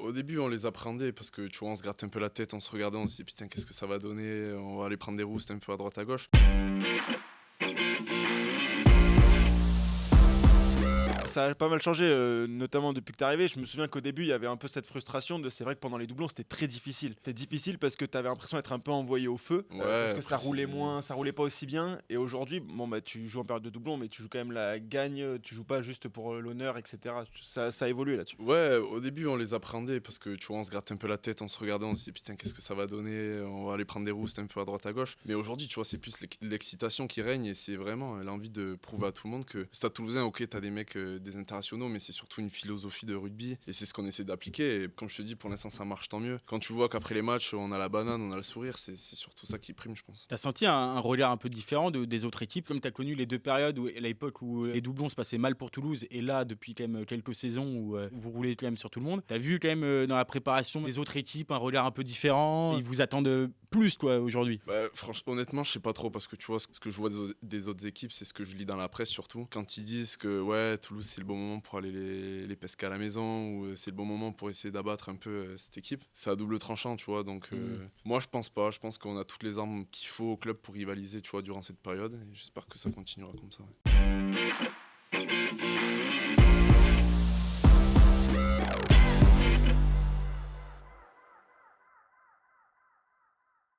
au début, on les appréhendait parce que tu vois, on se grattait un peu la tête, on se regardait, on se disait putain, qu'est-ce que ça va donner? On va aller prendre des roustes un peu à droite à gauche. Ça a pas mal changé, notamment depuis que t'es arrivé. Je me souviens qu'au début, il y avait un peu cette frustration de c'est vrai que pendant les doublons, c'était très difficile. C'était difficile parce que t'avais l'impression d'être un peu envoyé au feu, parce Ouais, que après, ça roulait moins, ça roulait pas aussi bien. Et aujourd'hui, bon, bah, tu joues en période de doublon, mais tu joues quand même la gagne, tu joues pas juste pour l'honneur, etc. Ça a évolué là-dessus. Ouais, au début, on les appréhendait parce que tu vois, on se grattait un peu la tête, on se regardait, on se disait putain, qu'est-ce que ça va donner? On va aller prendre des roustes un peu à droite à gauche. Mais aujourd'hui, tu vois, c'est plus l'excitation qui règne et c'est vraiment l'envie de prouver à tout le monde que Stade Toulousain, ok, t'as des mecs, des internationaux, mais c'est surtout une philosophie de rugby et c'est ce qu'on essaie d'appliquer. Et comme je te dis, pour l'instant, ça marche tant mieux. Quand tu vois qu'après les matchs, on a la banane, on a le sourire, c'est surtout ça qui prime, je pense. T'as senti un regard un peu différent des autres équipes, comme t'as connu les deux périodes, où, à l'époque où les doublons se passaient mal pour Toulouse, et là, depuis quand même quelques saisons où vous roulez quand même sur tout le monde. T'as vu quand même dans la préparation des autres équipes un regard un peu différent. Ils vous attendent plus, quoi, aujourd'hui. Bah, franchement, honnêtement, je sais pas trop parce que tu vois, ce que je vois des autres équipes, c'est ce que je lis dans la presse surtout. Quand ils disent que ouais, Toulouse, c'est le bon moment pour aller les pesquer à la maison ou c'est le bon moment pour essayer d'abattre un peu cette équipe, c'est à double tranchant, tu vois. Donc, moi, je pense pas. Je pense qu'on a toutes les armes qu'il faut au club pour rivaliser, tu vois, durant cette période. Et j'espère que ça continuera comme ça. Ouais.